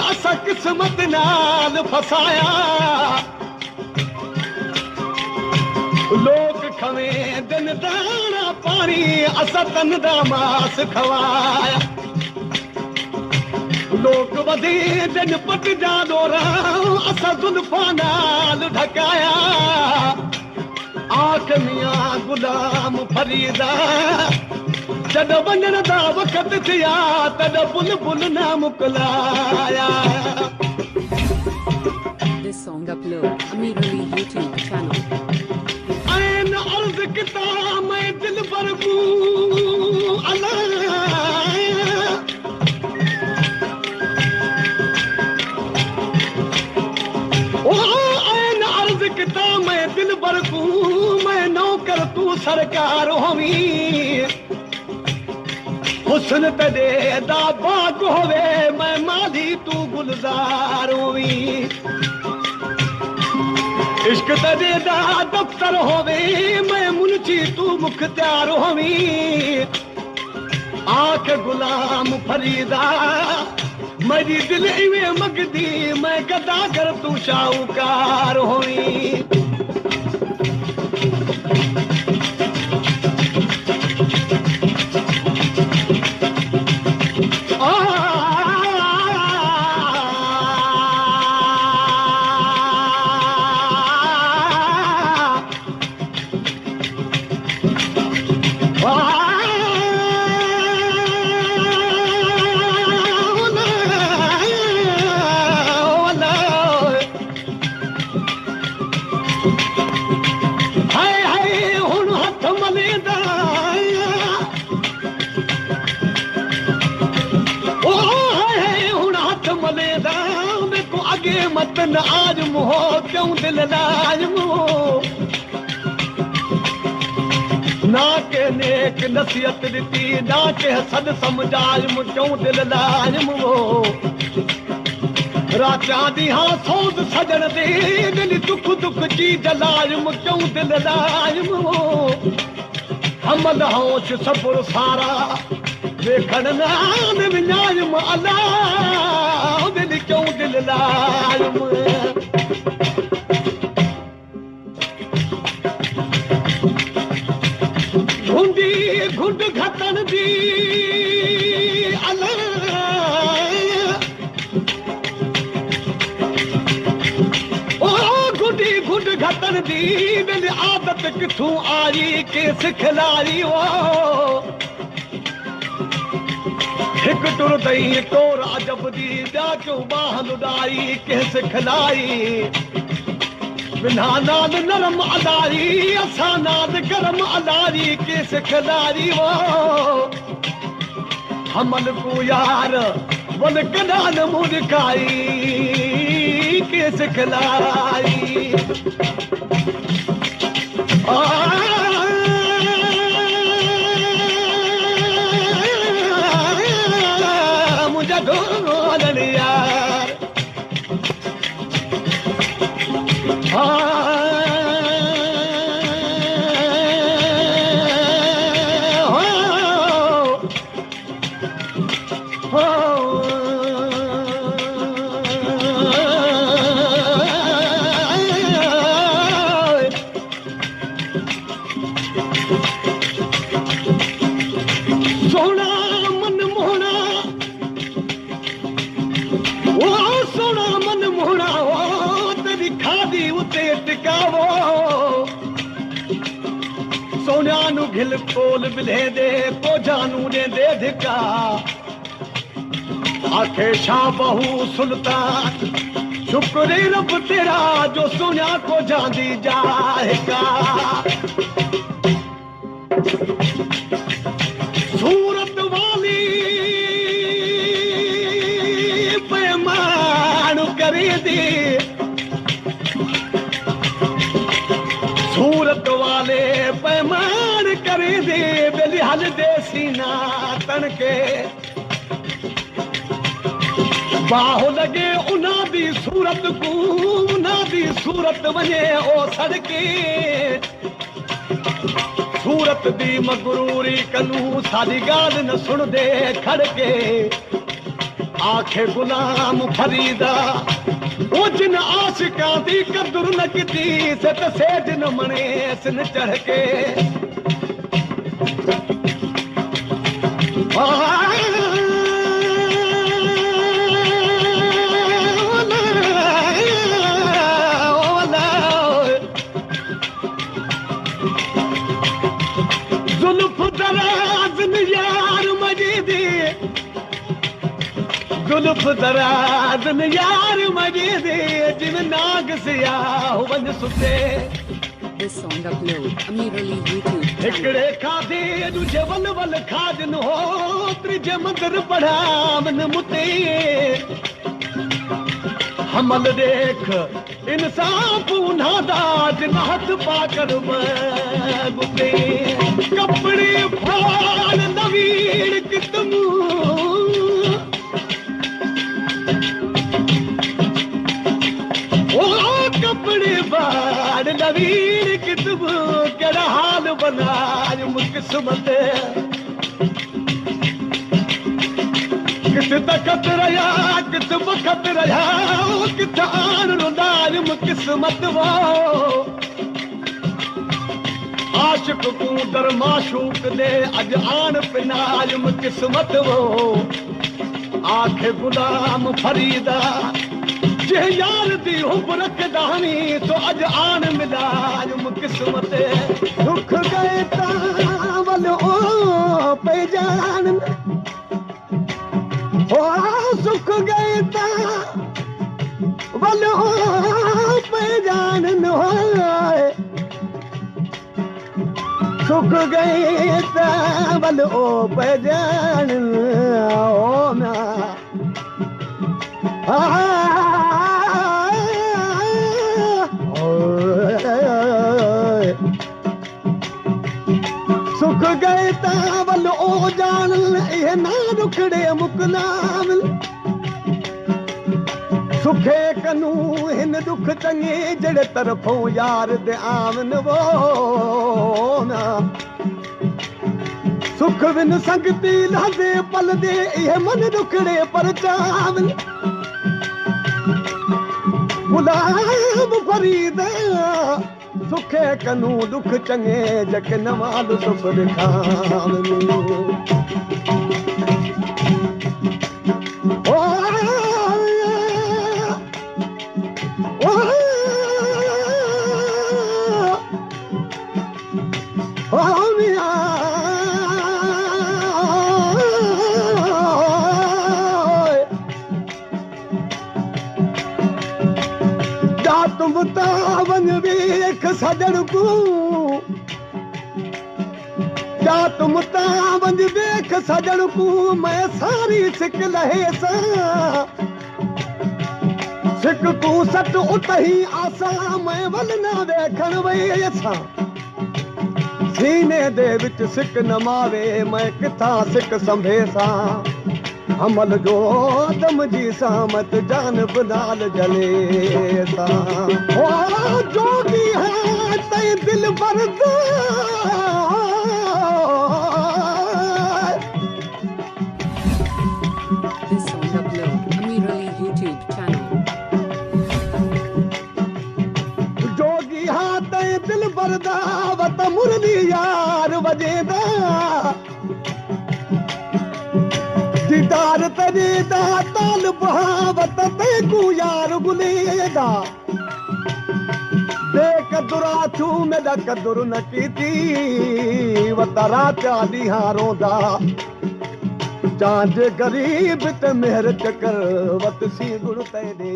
असा किस्मत नाल फसाया लोग खवे दिन दाना पानी असा तन दा मास खवाया लोग वधी दिन पट जा डोरा असा जुल्फा नाल ढकाया आख मियां गुलाम फरीदा जद वञण दा वक़्त थिया तद बुलबुल ना मुकलाया This song upload Amirali YouTube channel. ऐन अर्ज़ किता मैं दिल बरबू अल्लाह ओ ऐन अर्ज़ किता मैं दिल बरबू मैं नौकर तू सरकार होवी हुस्न तेरे दा बाग होवे मैं माली तू गुलजार होवी इश्क तेरे दा दफ्तर होवे मैं मुंशी तू मुख्तियार होवी आख गुलाम फरीदा मेरी दिल इवे मगदी मैं गदागर तू शाहूकार होवी मतन आज मोह क्यों दिल लाजमो ना के नेक नसीहत दी ना के हसद समझाजम क्यों दिल लाजमो राजा दी हाँ सोच सजन दे दिल दुख दुख जी जलाजम क्यों दिल लाजमो हमल होश सब्र सारा देखण नाम विनाजम अल्लाह दिल क्यों दिल लाजम घुंडी घुंड घटन दी अल्लाह ओ घुंडी घुंड घटन दी दिल आदत किथों आई के सिखलाई ओ हिक टुर दई तो राजब दी जा क्यों बाह लुडाई किस खिलाई बिना नाद नरम अदारी असा नाद गरम अदारी किस खिलारी वो हमल को यार वन कदान मुरकाई किस खिलाई गोलन यार सोन्यानु घिल कोल बिले दे को जानू ने दे धिका आखे शाह बहू सुल्तान शुक्र रब तेरा जो सोन्या को जांदी जाएगा सूरत वाली पैमान करे दी भले पैमान करे दे बेली हल दे सीना तनके बाहो लगे उना दी सूरत को उना दी सूरत वने ओ सड़के सूरत दी मगरूरी कनू सारी गाल न सुन दे खड़के आखे गुलाम फरीदा ओ जिन आशिकां दी कदर न कीती सत सेठ न मने सिन चढ़ के जुल्फ दराज न यार मजीदी जुल्फ दराज न यार मजीदी जिन नाग सियाह वन सुते This song upload Amir Ali YouTube channel. हिकड़े खाधे दूजे वल वल खाजन हो त्रिजे मंदर पढ़ावन मुते हमल देख इंसाफ उन्हादाज नाथ पाकर गुते कपड़े फाड़ नवीन कितमू ओ कपड़े फाड़ नवीन कितमू केड़ा हाल बनाज मुकिस्मत कित तकत रहा कित बखत रहा कित आन रुदार मुकिस्मत वो आशिक को दर माशूक दे अज आन पिनाज मुकिस्मत वो आखे गुलाम फरीदा जे यार दी हुब रखदानी तो अज आन मिलाज मुकिस्मत दुख गए तावल ओ पहचान ओ सुख गए ता वलो पहचान होए सुख गए ता वलो पहचान ओ ना सुख गए तावल ओ जान ये ना रुखड़े मुकनाम सुखे कनू हिन दुख चंगे जड़े तरफों यार दे आवन वो ना सुख बिन संगती लादे पल दे ये मन रुखड़े पर चावल गुलाम फरीदा सुखे कनू दुख चंगे जक नवाल सुख दिखावनी ओ ओ मिया तुम तावन वेख सजण को जा तुम तावन वेख सजण को मैं सारी सिक लहे सा सिक को सट उतही आसा मैं वल ना वेखण वई सा सीने दे विच सिक न मावे मैं किथा सिक संभे सा हमल जो दम जी सामत जान बनाल जले सा ओ जोगी है तय दिल बरदा This song upload Amir Ali YouTube channel. जोगी हाँ तय दिल बरदा वत मुरली यार वजेदा दीदार तरे दा ताल बहावत ते को यार गुलेदा देख दुरा छू मेरा कदर न कीती वतरा चाली हारों दा जांज गरीब ते मेहर चकर वत सी गुण ते दे